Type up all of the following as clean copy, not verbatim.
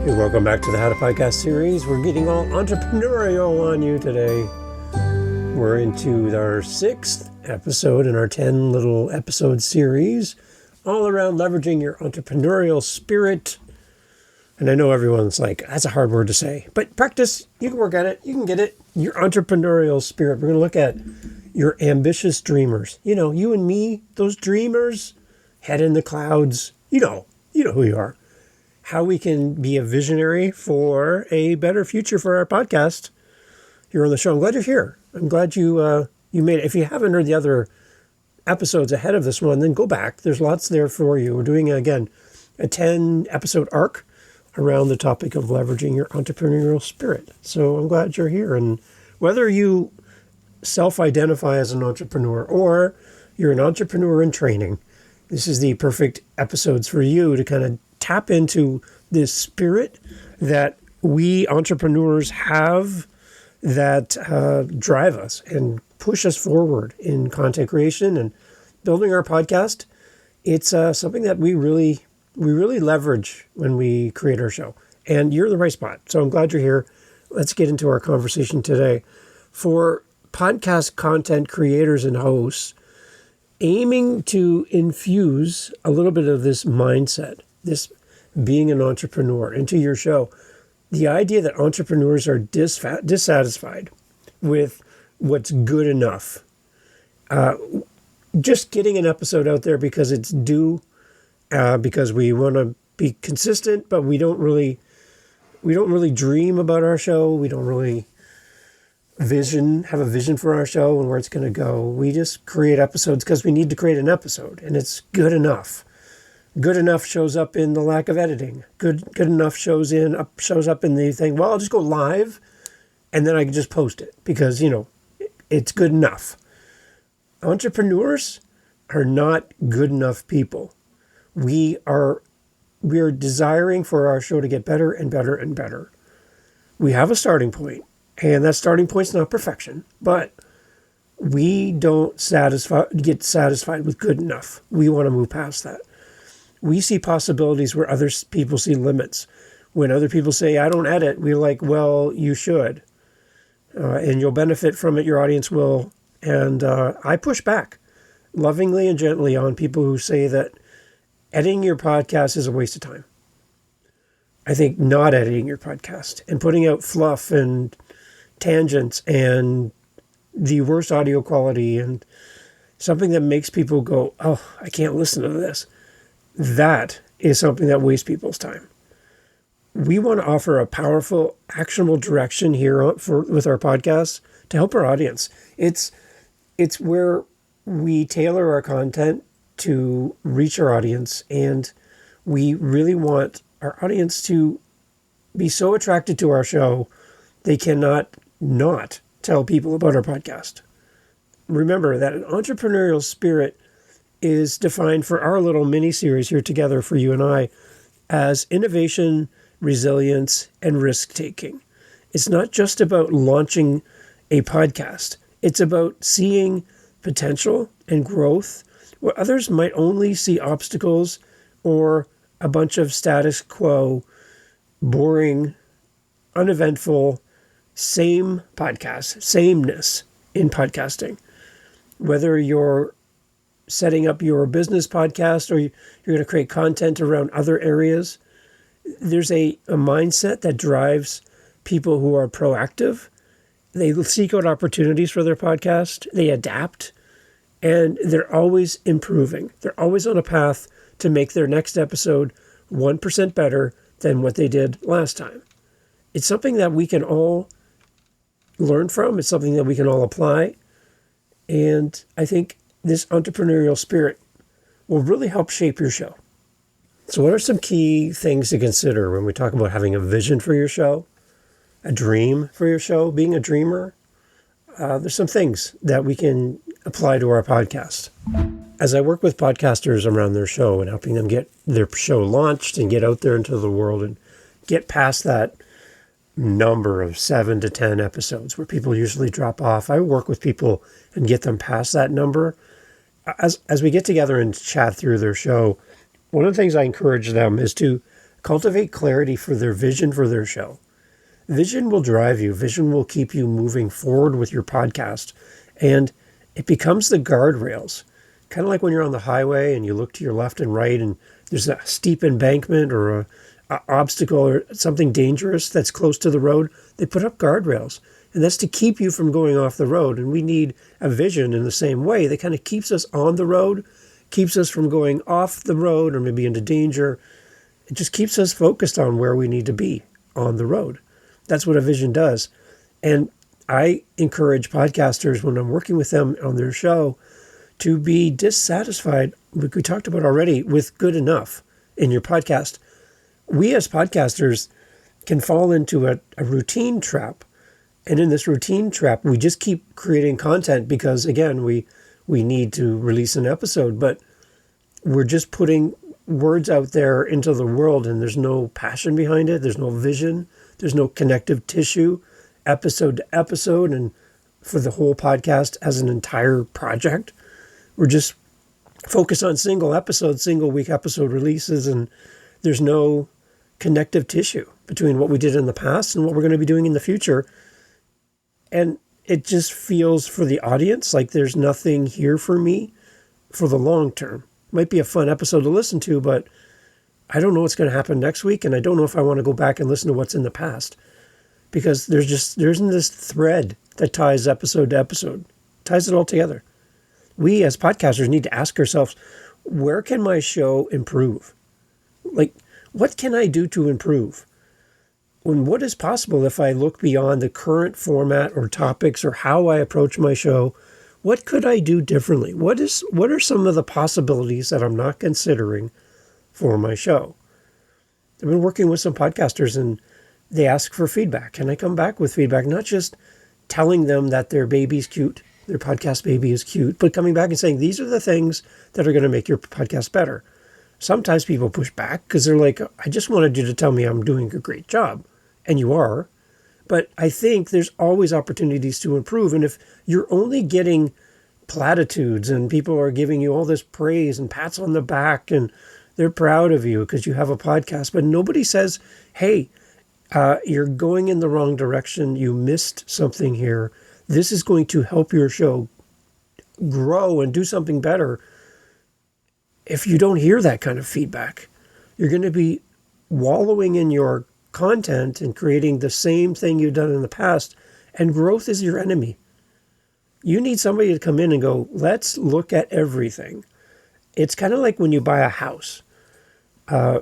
Hey, welcome back to the How to Podcast series. We're getting all entrepreneurial on you today. We're into our 6th episode in our 10 little episode series, all around leveraging your entrepreneurial spirit. And I know everyone's like, that's a hard word to say, but practice, you can work at it, you can get it. Your entrepreneurial spirit. We're going to look at your ambitious dreamers. You know, you and me, those dreamers, head in the clouds. You know who you are. How we can be a visionary for a better future for our podcast here on the show. I'm glad you're here. I'm glad you made it. If you haven't heard the other episodes ahead of this one, then go back. There's lots there for you. We're doing, again, a 10-episode arc around the topic of leveraging your entrepreneurial spirit. So I'm glad you're here. And whether you self-identify as an entrepreneur or you're an entrepreneur in training, this is the perfect episodes for you to kind of tap into this spirit that we entrepreneurs have that drive us and push us forward in content creation and building our podcast. It's something that we really leverage when we create our show. And you're in the right spot. So I'm glad you're here. Let's get into our conversation today. For podcast content creators and hosts, aiming to infuse a little bit of this mindset, this being an entrepreneur into your show. The idea that entrepreneurs are dissatisfied with what's good enough. Just getting an episode out there because it's due, because we want to be consistent, but we don't really dream about our show. We don't really have a vision for our show and where it's going to go. We just create episodes because we need to create an episode, and it's good enough. Good enough shows up in the lack of editing. Good enough shows up in the thing, well, I'll just go live and then I can just post it because, it's good enough. Entrepreneurs are not good enough people. We are desiring for our show to get better and better and better. We have a starting point, and that starting point's not perfection, but we don't get satisfied with good enough. We want to move past that. We see possibilities where other people see limits. When other people say, I don't edit, we're like, well, you should. And you'll benefit from it, your audience will. And I push back lovingly and gently on people who say that editing your podcast is a waste of time. I think not editing your podcast and putting out fluff and tangents and the worst audio quality and something that makes people go, oh, I can't listen to this. That is something that wastes people's time. We want to offer a powerful, actionable direction here with our podcasts to help our audience. It's where we tailor our content to reach our audience, and we really want our audience to be so attracted to our show they cannot not tell people about our podcast. Remember that an entrepreneurial spirit is defined for our little mini-series here together for you and I as innovation, resilience, and risk-taking. It's not just about launching a podcast. It's about seeing potential and growth where others might only see obstacles or a bunch of status quo, boring, uneventful, same podcast, sameness in podcasting. Whether you're setting up your business podcast or you're going to create content around other areas, there's a mindset that drives people who are proactive. They seek out opportunities for their podcast. They adapt, and they're always improving. They're always on a path to make their next episode 1% better than what they did last time. It's something that we can all learn from. It's something that we can all apply. And I think this entrepreneurial spirit will really help shape your show. So what are some key things to consider when we talk about having a vision for your show, a dream for your show, being a dreamer? There's some things that we can apply to our podcast. As I work with podcasters around their show and helping them get their show launched and get out there into the world and get past that number of 7 to 10 episodes where people usually drop off, I work with people and get them past that number. As we get together and chat through their show, one of the things I encourage them is to cultivate clarity for their vision for their show. Vision will drive you. Vision will keep you moving forward with your podcast. And it becomes the guardrails. Kind of like when you're on the highway and you look to your left and right and there's a steep embankment or a obstacle or something dangerous that's close to the road. They put up guardrails. And that's to keep you from going off the road. And we need a vision in the same way that kind of keeps us on the road, keeps us from going off the road or maybe into danger. It just keeps us focused on where we need to be on the road. That's what a vision does. And I encourage podcasters when I'm working with them on their show to be dissatisfied, like we talked about already, with good enough in your podcast. We as podcasters can fall into a routine trap. And in this routine trap, we just keep creating content because, again, we need to release an episode, but we're just putting words out there into the world and there's no passion behind it. There's no vision. There's no connective tissue, episode to episode, and for the whole podcast as an entire project. We're just focused on single episodes, single week episode releases, and there's no connective tissue between what we did in the past and what we're going to be doing in the future. And it just feels for the audience like there's nothing here for me for the long term. Might be a fun episode to listen to, but I don't know what's going to happen next week, and I don't know if I want to go back and listen to what's in the past, because there isn't this thread that ties episode to episode, ties it all together. We as podcasters need to ask ourselves, where can my show improve? Like, what can I do to improve? And what is possible if I look beyond the current format or topics or how I approach my show? What could I do differently? What are some of the possibilities that I'm not considering for my show? I've been working with some podcasters and they ask for feedback, and I come back with feedback, not just telling them that their baby's cute, their podcast baby is cute, but coming back and saying, these are the things that are going to make your podcast better. Sometimes people push back because they're like, I just wanted you to tell me I'm doing a great job. And you are. But I think there's always opportunities to improve. And if you're only getting platitudes and people are giving you all this praise and pats on the back and they're proud of you because you have a podcast, but nobody says, hey, you're going in the wrong direction. You missed something here. This is going to help your show grow and do something better. If you don't hear that kind of feedback, you're going to be wallowing in your content and creating the same thing you've done in the past, and growth is your enemy. You need somebody to come in and go, let's look at everything. It's kind of like when you buy a house.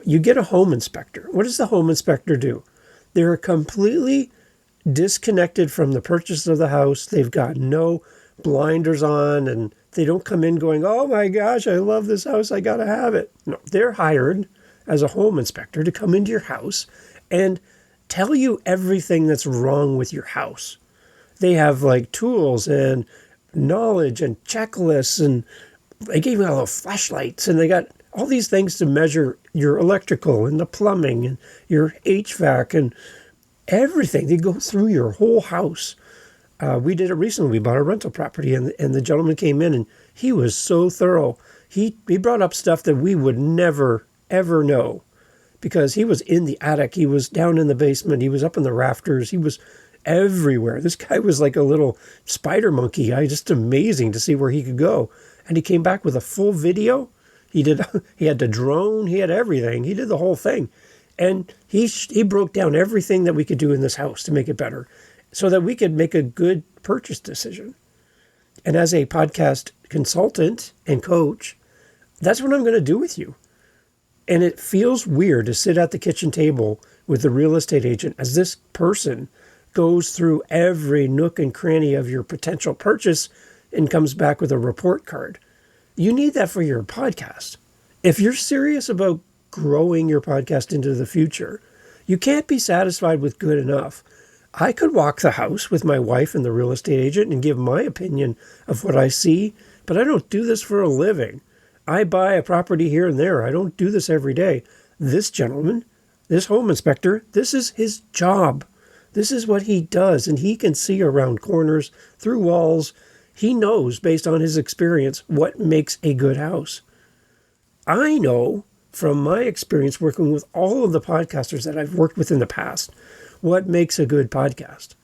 You get a home inspector. What does the home inspector do? They're completely disconnected from the purchase of the house. They've got no blinders on, and they don't come in going, oh my gosh, I love this house, I gotta have it. No, they're hired as a home inspector to come into your house and tell you everything that's wrong with your house. They have like tools and knowledge and checklists, and they gave me all the flashlights, and they got all these things to measure your electrical and the plumbing and your HVAC and everything. They go through your whole house. We did it recently. We bought a rental property, and the gentleman came in, and he was so thorough. He brought up stuff that we would never, ever know, because he was in the attic. He was down in the basement. He was up in the rafters. He was everywhere. This guy was like a little spider monkey. Just amazing to see where he could go. And he came back with a full video. He had the drone. He had everything. He did the whole thing. And he broke down everything that we could do in this house to make it better, so that we could make a good purchase decision. And as a podcast consultant and coach, that's what I'm going to do with you. And it feels weird to sit at the kitchen table with the real estate agent as this person goes through every nook and cranny of your potential purchase and comes back with a report card. You need that for your podcast. If you're serious about growing your podcast into the future, you can't be satisfied with good enough. I could walk the house with my wife and the real estate agent and give my opinion of what I see, but I don't do this for a living. I buy a property here and there. I don't do this every day. This gentleman, this home inspector, this is his job. This is what he does, and he can see around corners, through walls. He knows, based on his experience, what makes a good house. I know from my experience working with all of the podcasters that I've worked with in the past, what makes a good podcast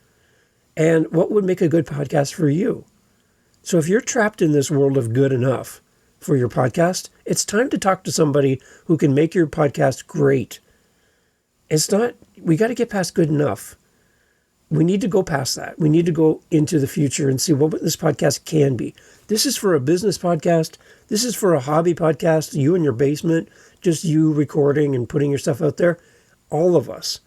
and what would make a good podcast for you. So if you're trapped in this world of good enough for your podcast, it's time to talk to somebody who can make your podcast great. We got to get past good enough. We need to go past that. We need to go into the future and see what this podcast can be. This is for a business podcast. This is for a hobby podcast, you in your basement, just you recording and putting your stuff out there. All of us,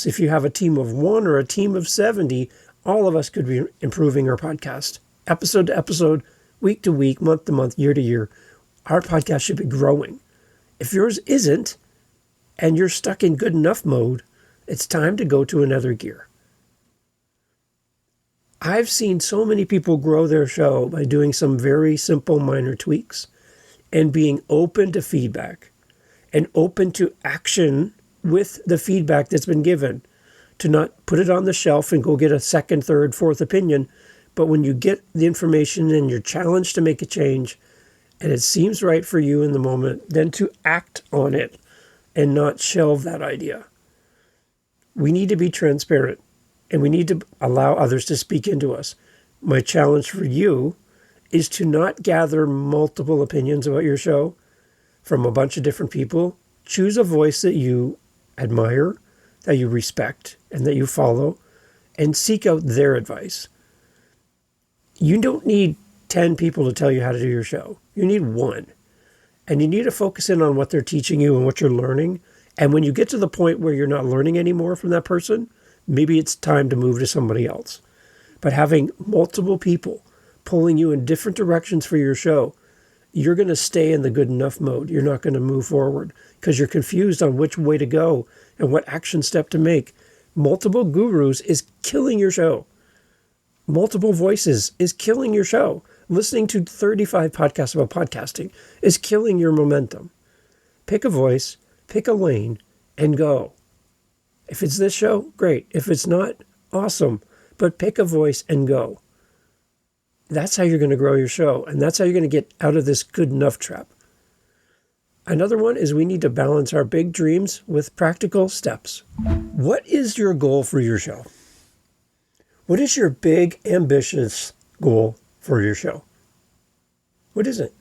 if you have a team of 1 or a team of 70, all of us could be improving our podcast. Episode to episode, week to week, month to month, year to year. Our podcast should be growing. If yours isn't, and you're stuck in good enough mode, it's time to go to another gear. I've seen so many people grow their show by doing some very simple minor tweaks and being open to feedback and open to action with the feedback that's been given, to not put it on the shelf and go get a second, third, fourth opinion. But when you get the information and you're challenged to make a change and it seems right for you in the moment, then to act on it and not shelve that idea. We need to be transparent and we need to allow others to speak into us. My challenge for you is to not gather multiple opinions about your show from a bunch of different people. Choose a voice that you admire, that you respect, and that you follow, and seek out their advice. You don't need 10 people to tell you how to do your show. You need one. And you need to focus in on what they're teaching you and what you're learning. And when you get to the point where you're not learning anymore from that person, maybe it's time to move to somebody else. But having multiple people pulling you in different directions for your show, you're going to stay in the good enough mode. You're not going to move forward because you're confused on which way to go and what action step to make. Multiple gurus is killing your show. Multiple voices is killing your show. Listening to 35 podcasts about podcasting is killing your momentum. Pick a voice, pick a lane, and go. If it's this show, great. If it's not, awesome. But pick a voice and go. That's how you're going to grow your show. And that's how you're going to get out of this good enough trap. Another one is we need to balance our big dreams with practical steps. What is your goal for your show? What is your big, ambitious goal for your show? What is it?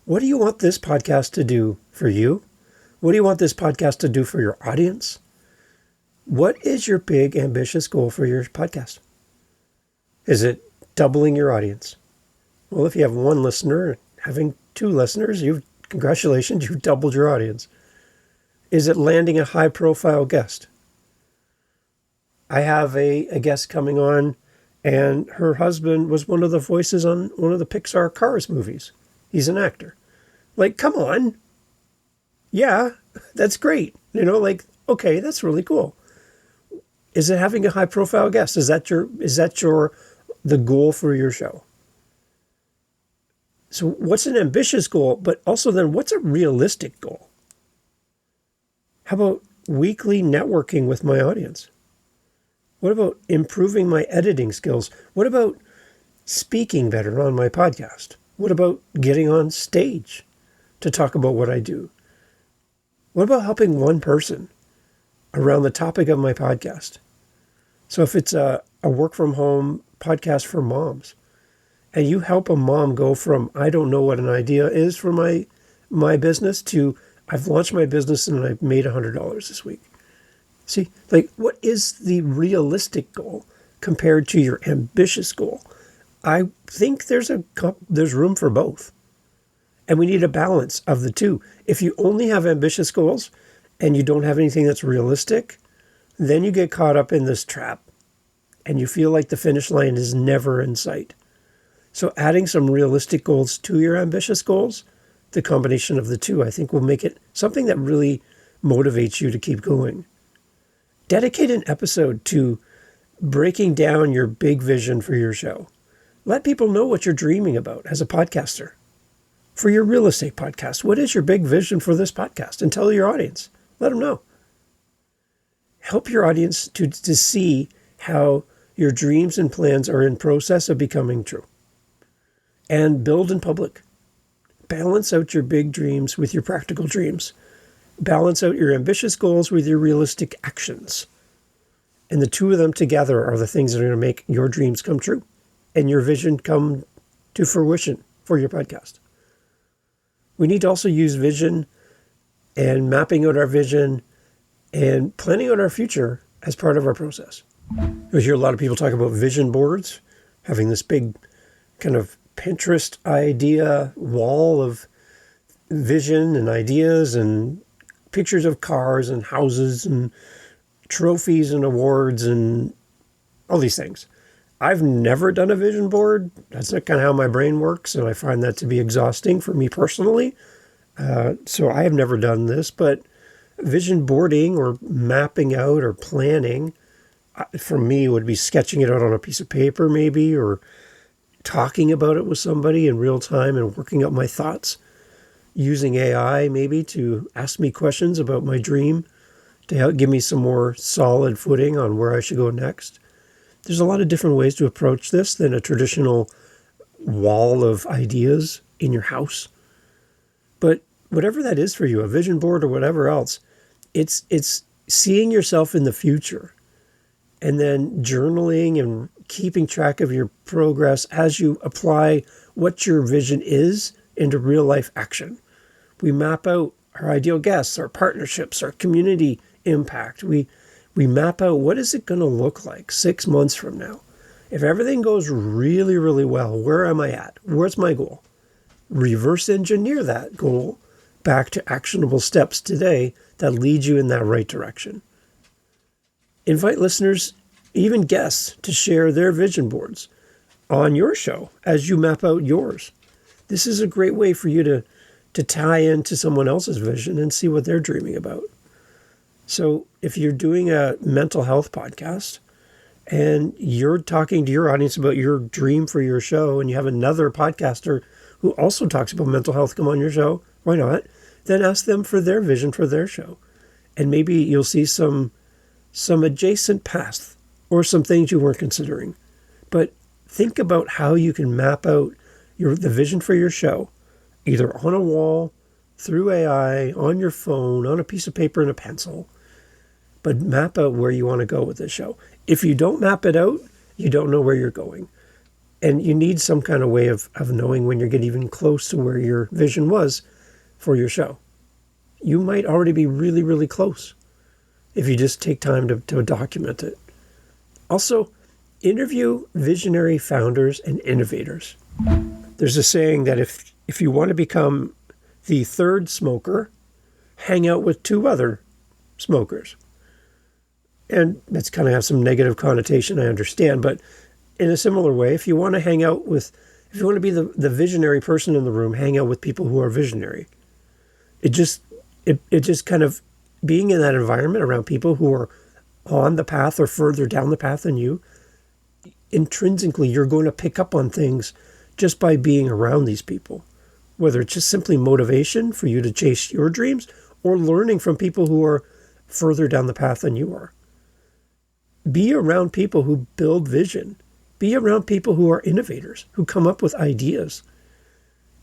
What do you want this podcast to do for you? What do you want this podcast to do for your audience? What is your big, ambitious goal for your podcast? Is it doubling your audience? Well, if you have one listener, having 2 listeners, congratulations, you've doubled your audience. Is it landing a high-profile guest? I have a guest coming on, and her husband was one of the voices on one of the Pixar Cars movies. He's an actor. Like, come on. Yeah, that's great. Okay, that's really cool. Is it having a high-profile guest? Is that the goal for your show? So what's an ambitious goal, but also then what's a realistic goal? How about weekly networking with my audience? What about improving my editing skills? What about speaking better on my podcast? What about getting on stage to talk about what I do? What about helping one person around the topic of my podcast? So if it's a work from home podcast for moms, and you help a mom go from, I don't know what an idea is for my business, to I've launched my business and I've made $100 this week. See, what is the realistic goal compared to your ambitious goal? I think there's room for both. And we need a balance of the two. If you only have ambitious goals and you don't have anything that's realistic, then you get caught up in this trap and you feel like the finish line is never in sight. So adding some realistic goals to your ambitious goals, the combination of the two, I think will make it something that really motivates you to keep going. Dedicate an episode to breaking down your big vision for your show. Let people know what you're dreaming about as a podcaster. For your real estate podcast, what is your big vision for this podcast? And tell your audience. Let them know. Help your audience to see how your dreams and plans are in process of becoming true. And build in public. balance out your big dreams with your practical dreams. Balance out your ambitious goals with your realistic actions. And the two of them together are the things that are going to make your dreams come true and your vision come to fruition for your podcast. We need to also use vision and mapping out our vision and planning out our future as part of our process. We hear a lot of people talk about vision boards, having this big kind of Pinterest idea wall of vision and ideas and pictures of cars and houses and trophies and awards and all these things. I've never done a vision board. That's not kind of how my brain works, and I find that to be exhausting for me personally. So I have never done this, but vision boarding or mapping out or planning, for me, would be sketching it out on a piece of paper maybe, or talking about it with somebody in real time and working out my thoughts, using AI maybe to ask me questions about my dream to help give me some more solid footing on where I should go next. There's a lot of different ways to approach this than a traditional wall of ideas in your house. But whatever that is for you, a vision board or whatever else, it's seeing yourself in the future and then journaling and keeping track of your progress as you apply what your vision is into real life action. We map out our ideal guests, our partnerships, our community impact. We map out what is it going to look like 6 months from now. If everything goes really, really well, where am I at? Where's my goal? Reverse engineer that goal back to actionable steps today that lead you in that right direction. Invite listeners, even guests, to share their vision boards on your show as you map out yours. This is a great way for you to tie into someone else's vision and see what they're dreaming about. So if you're doing a mental health podcast and you're talking to your audience about your dream for your show, and you have another podcaster who also talks about mental health come on your show, why not? Then ask them for their vision for their show. And maybe you'll see some adjacent paths or some things you weren't considering. But think about how you can map out the vision for your show, either on a wall, through AI, on your phone, on a piece of paper and a pencil. But map out where you want to go with this show. If you don't map it out, you don't know where you're going. And you need some kind of way of knowing when you're getting even close to where your vision was for your show. You might already be really, really close if you just take time to document it. Also, interview visionary founders and innovators. There's a saying that if you want to become the third smoker, hang out with two other smokers. And that's kind of have some negative connotation, I understand. But in a similar way, if you want to be the visionary person in the room, hang out with people who are visionary. It just kind of being in that environment around people who are on the path or further down the path than you, intrinsically, you're going to pick up on things just by being around these people, whether it's just simply motivation for you to chase your dreams or learning from people who are further down the path than you are. Be around people who build vision. Be around people who are innovators, who come up with ideas.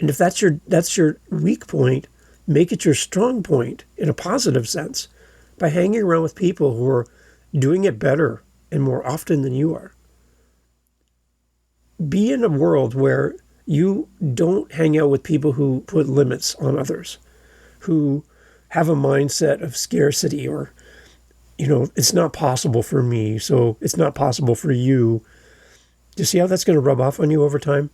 And if that's your weak point, make it your strong point in a positive sense by hanging around with people who are doing it better and more often than you are. Be in a world where you don't hang out with people who put limits on others, who have a mindset of scarcity or, it's not possible for me, so it's not possible for you. Do you see how that's going to rub off on you over time?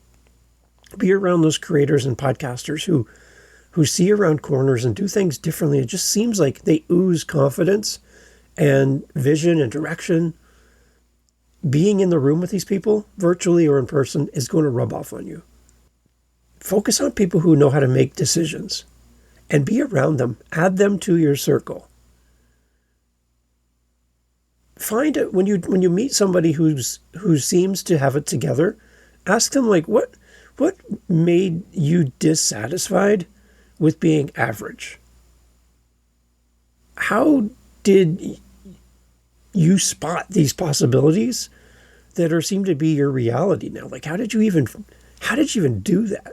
Be around those creators and podcasters who see around corners and do things differently. It just seems like they ooze confidence and vision and direction. Being in the room with these people, virtually or in person, is going to rub off on you. Focus on people who know how to make decisions and be around them. Add them to your circle. Find it when you meet somebody who seems to have it together, ask them what made you dissatisfied with being average? How did you spot these possibilities that seem to be your reality now? How did you even do that?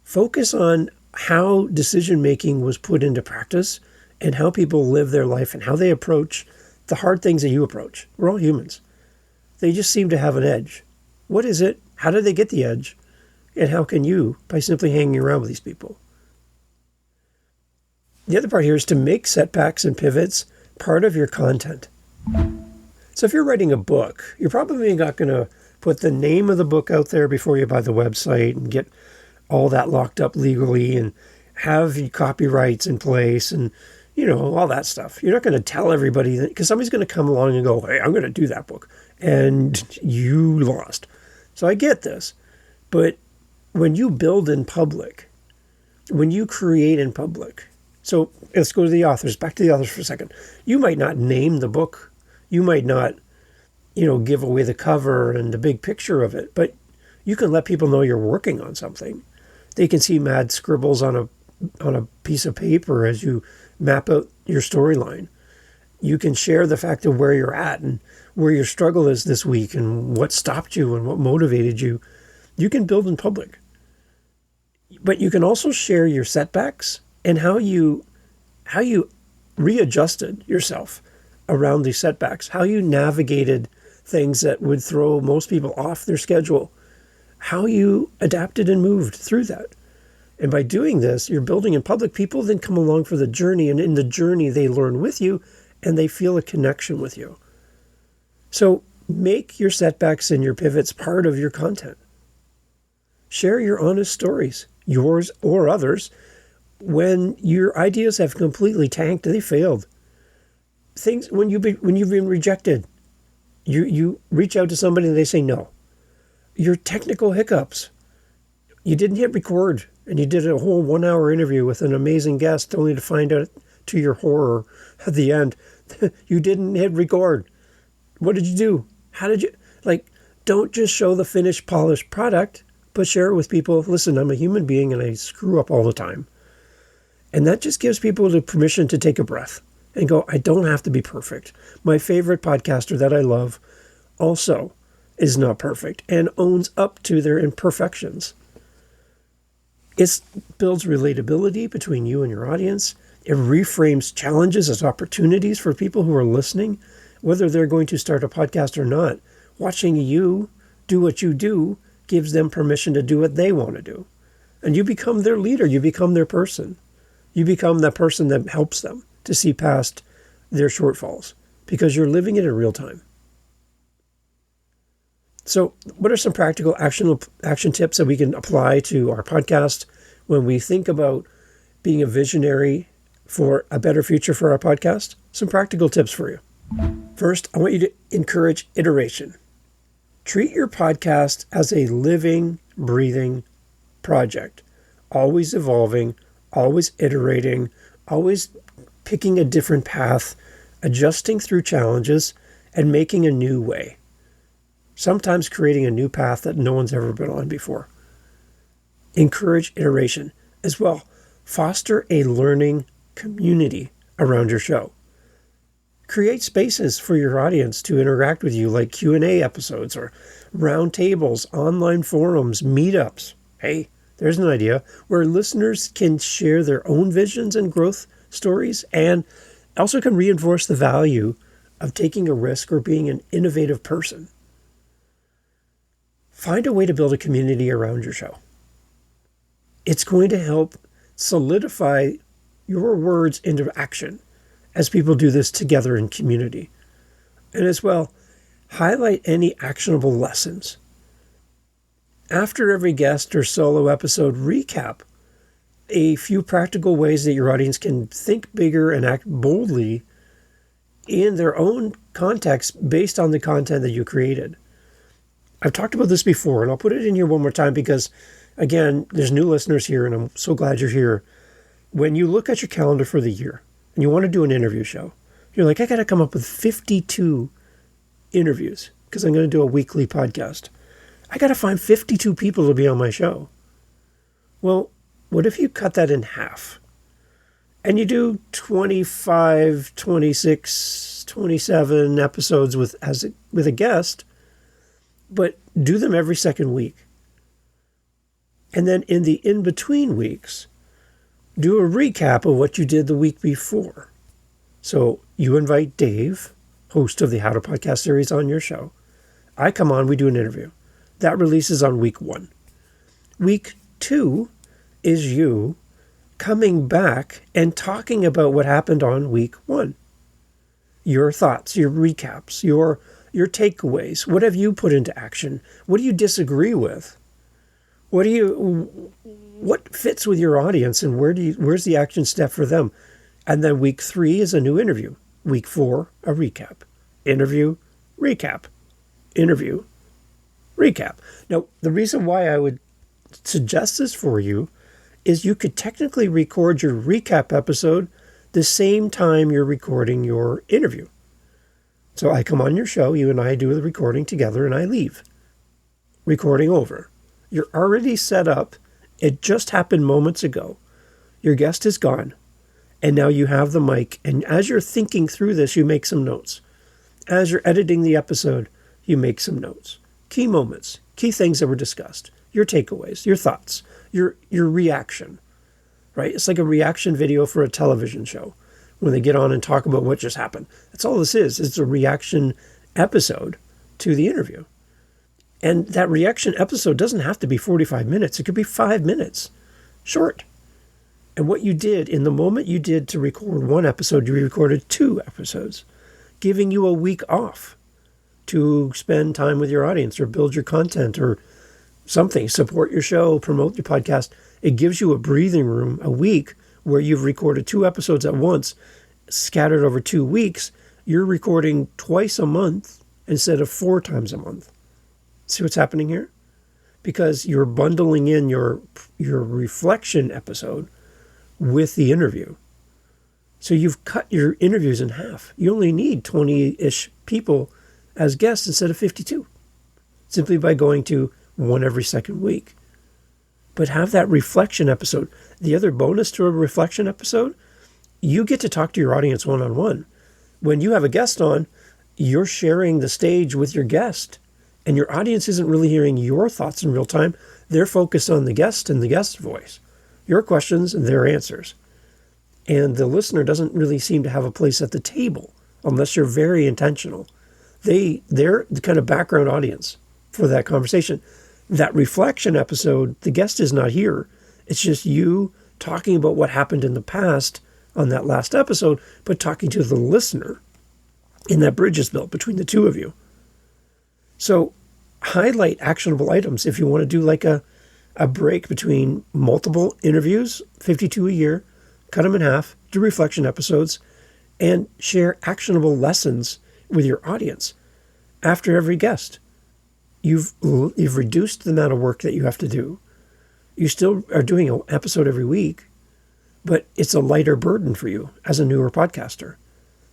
Focus on how decision-making was put into practice and how people live their life and how they approach the hard things that you approach. We're all humans. They just seem to have an edge. What is it? How did they get the edge? And how can you, by simply hanging around with these people? The other part here is to make setbacks and pivots part of your content. So if you're writing a book, you're probably not going to put the name of the book out there before you buy the website and get all that locked up legally and have copyrights in place and, all that stuff. You're not going to tell everybody that, because somebody's going to come along and go, hey, I'm going to do that book. And you lost. So I get this. But when you build in public, when you create in public, so let's go to the authors, back to the authors for a second. You might not name the book. You might not, give away the cover and the big picture of it, but you can let people know you're working on something. They can see mad scribbles on a piece of paper as you map out your storyline. You can share the fact of where you're at and where your struggle is this week and what stopped you and what motivated you. You can build in public. But you can also share your setbacks and how you readjusted yourself around these setbacks, how you navigated things that would throw most people off their schedule, how you adapted and moved through that. And by doing this, you're building in public. People then come along for the journey, and in the journey, they learn with you, and they feel a connection with you. So make your setbacks and your pivots part of your content. Share your honest stories, yours or others, when your ideas have completely tanked, they failed. Things when you've been rejected, you reach out to somebody and they say no. Your technical hiccups, you didn't hit record and you did a whole 1 hour interview with an amazing guest only to find out to your horror at the end, you didn't hit record. What did you do? How did you, don't just show the finished, polished product, but share it with people. Listen, I'm a human being and I screw up all the time. And that just gives people the permission to take a breath and go, I don't have to be perfect. My favorite podcaster that I love also is not perfect and owns up to their imperfections. It builds relatability between you and your audience. It reframes challenges as opportunities for people who are listening, whether they're going to start a podcast or not. Watching you do what you do gives them permission to do what they want to do. And you become their leader. You become their person. You become that person that helps them to see past their shortfalls because you're living it in real time. So what are some practical action tips that we can apply to our podcast when we think about being a visionary for a better future for our podcast? Some practical tips for you. First, I want you to encourage iteration. Treat your podcast as a living, breathing project, always evolving, always iterating, always picking a different path, adjusting through challenges, and making a new way. Sometimes creating a new path that no one's ever been on before. Encourage iteration. As well, foster a learning community around your show. Create spaces for your audience to interact with you, like Q&A episodes or round tables, online forums, meetups. Hey, there's an idea where listeners can share their own visions and growth stories and also can reinforce the value of taking a risk or being an innovative person. Find a way to build a community around your show. It's going to help solidify your words into action as people do this together in community. And as well, highlight any actionable lessons. After every guest or solo episode, recap a few practical ways that your audience can think bigger and act boldly in their own context based on the content that you created. I've talked about this before, and I'll put it in here one more time because, again, there's new listeners here, and I'm so glad you're here. When you look at your calendar for the year and you want to do an interview show, you're like, I got to come up with 52 interviews because I'm going to do a weekly podcast. I got to find 52 people to be on my show. Well, what if you cut that in half and you do 25, 26, 27 episodes with a guest, but do them every second week And then in the in-between weeks, do a recap of what you did the week before. So you invite Dave, host of the How to Podcast series, on your show. I come on, we do an interview. That releases on week 1. Week 2 is you coming back and talking about what happened on week 1. Your thoughts, your recaps, your takeaways. What have you put into action? What do you disagree with? What fits with your audience, and where's the action step for them? And then week 3 is a new interview. Week 4, a recap. Interview, recap. Interview, recap. Now, the reason why I would suggest this for you is you could technically record your recap episode the same time you're recording your interview. So I come on your show, you and I do the recording together, and I leave. Recording over. You're already set up. It just happened moments ago. Your guest is gone, and now you have the mic. And as you're thinking through this, you make some notes. As you're editing the episode, you make some notes. Key moments, key things that were discussed, your takeaways, your thoughts, your reaction, right? It's like a reaction video for a television show when they get on and talk about what just happened. That's all this is. It's a reaction episode to the interview. And that reaction episode doesn't have to be 45 minutes. It could be 5 minutes, short. And what you did in the moment you did to record one episode, you recorded 2 episodes, giving you a week off to spend time with your audience or build your content or something, support your show, promote your podcast. It gives you a breathing room, a week where you've recorded 2 episodes at once, scattered over 2 weeks. You're recording twice a month instead of 4 times a month. See what's happening here? Because you're bundling in your reflection episode with the interview. So you've cut your interviews in half. You only need 20-ish people as guests instead of 52, simply by going to 1 every second week. But have that reflection episode. The other bonus to a reflection episode, you get to talk to your audience one-on-one. When you have a guest on, you're sharing the stage with your guest, and your audience isn't really hearing your thoughts in real time. They're focused on the guest and the guest's voice, your questions and their answers. And the listener doesn't really seem to have a place at the table unless you're very intentional. They're the kind of background audience for that conversation. That reflection episode, the guest is not here. It's just you talking about what happened in the past on that last episode, but talking to the listener. And that bridge is built between the two of you. So highlight actionable items if you want to do like a break between multiple interviews, 52 a year, cut them in half, do reflection episodes, and share actionable lessons with your audience after every guest. You've reduced the amount of work that you have to do. You still are doing an episode every week, but it's a lighter burden for you as a newer podcaster.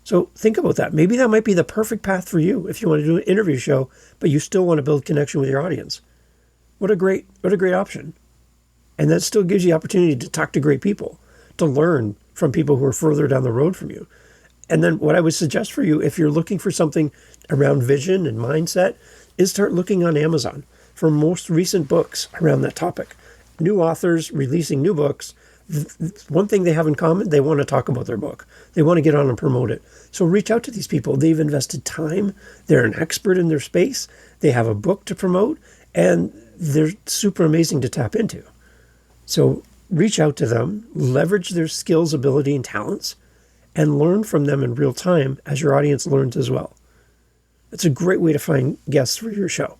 So think about that. Maybe that might be the perfect path for you if you want to do an interview show, but you still want to build connection with your audience. What a great option. And that still gives you the opportunity to talk to great people, to learn from people who are further down the road from you. And then what I would suggest for you, if you're looking for something around vision and mindset, is start looking on Amazon for most recent books around that topic. New authors releasing new books. One thing they have in common, they want to talk about their book. They want to get on and promote it. So reach out to these people. They've invested time. They're an expert in their space. They have a book to promote, and they're super amazing to tap into. So reach out to them, leverage their skills, ability, and talents, and learn from them in real time as your audience learns as well. It's a great way to find guests for your show.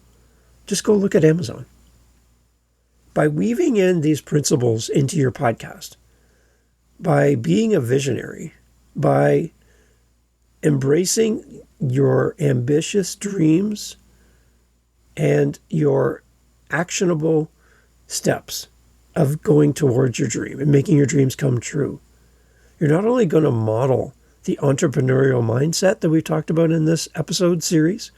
Just go look at Amazon. By weaving in these principles into your podcast, by being a visionary, by embracing your ambitious dreams and your actionable steps of going towards your dream and making your dreams come true, you're not only going to model the entrepreneurial mindset that we've talked about in this episode series,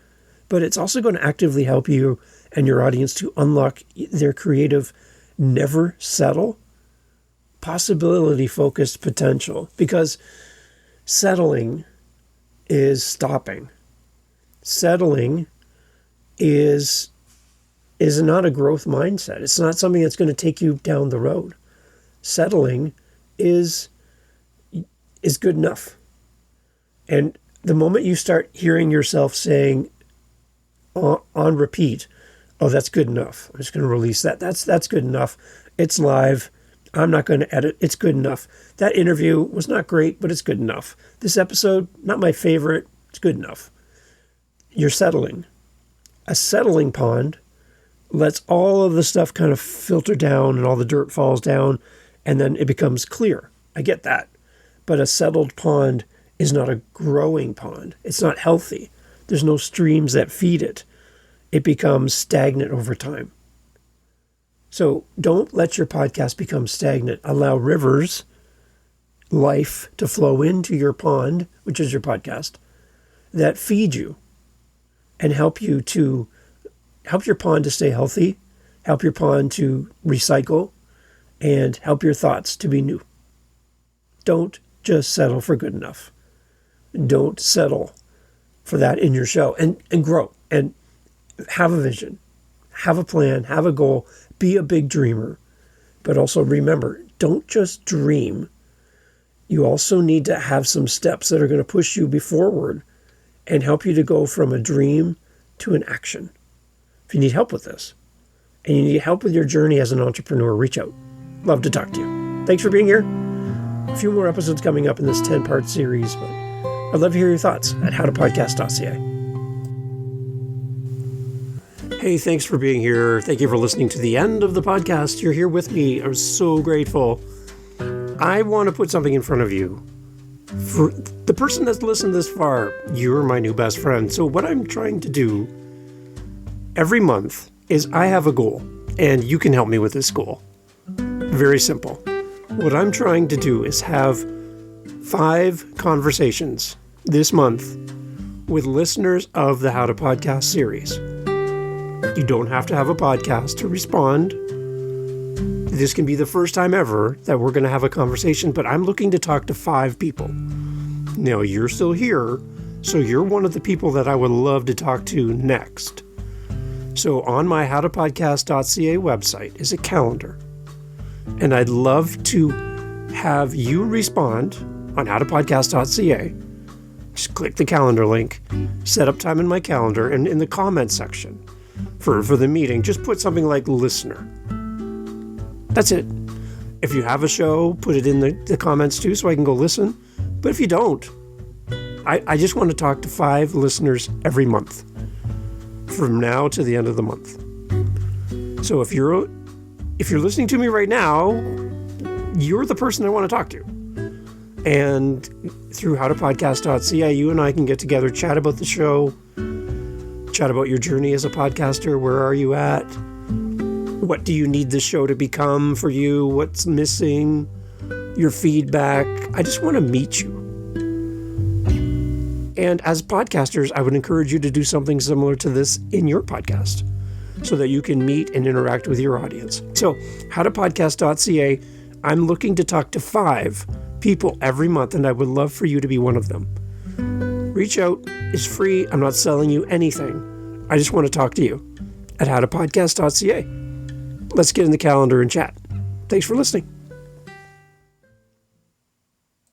but it's also going to actively help you and your audience to unlock their creative, never settle, possibility-focused potential. Because settling is stopping. Settling is is not a growth mindset. It's not something that's going to take you down the road. Settling is good enough. And the moment you start hearing yourself saying on repeat, oh, that's good enough. I'm just going to release that. That's good enough. It's live. I'm not going to edit. It's good enough. That interview was not great, but it's good enough. This episode, not my favorite. It's good enough. You're settling. A settling pond lets all of the stuff kind of filter down and all the dirt falls down, and then it becomes clear. I get that. But a settled pond is not a growing pond. It's not healthy. There's no streams that feed it. It becomes stagnant over time. So don't let your podcast become stagnant. Allow rivers, life to flow into your pond, which is your podcast, that feed you and help your pond to stay healthy, help your pond to recycle, and help your thoughts to be new. Don't just settle for good enough. Don't settle for that in your show, and grow and have a vision, have a plan, have a goal, be a big dreamer. But also remember, don't just dream. You also need to have some steps that are going to push you forward and help you to go from a dream to an action. If you need help with this and you need help with your journey as an entrepreneur, reach out. Love to talk to you. Thanks for being here. A few more episodes coming up in this 10-part series, but I'd love to hear your thoughts at howtopodcast.ca. Hey, thanks for being here. Thank you for listening to the end of the podcast. You're here with me. I'm so grateful. I want to put something in front of you. For the person that's listened this far, you're my new best friend. So what I'm trying to do every month is I have a goal, and you can help me with this goal. Very simple. What I'm trying to do is have 5 conversations this month with listeners of the How to Podcast series. You don't have to have a podcast to respond. This can be the first time ever that we're going to have a conversation, but I'm looking to talk to 5 people. Now, you're still here, so you're one of the people that I would love to talk to next. So on my howtopodcast.ca website is a calendar, and I'd love to have you respond on howtopodcast.ca. Just click the calendar link, set up time in my calendar, and in the comments section for the meeting, just put something like listener. That's it. If you have a show, put it in the comments too so I can go listen. But if you don't, I just want to talk to 5 listeners every month from now to the end of the month. So if you're listening to me right now, you're the person I want to talk to. And through howtopodcast.ca, you and I can get together, chat about the show, chat about your journey as a podcaster. Where are you at? What do you need the show to become for you? What's missing? Your feedback. I just want to meet you. And as podcasters, I would encourage you to do something similar to this in your podcast so that you can meet and interact with your audience. So, howtopodcast.ca, I'm looking to talk to 5 people every month, and I would love for you to be one of them. Reach out. It's free. I'm not selling you anything. I just want to talk to you at howtopodcast.ca. Let's get in the calendar and chat. Thanks for listening.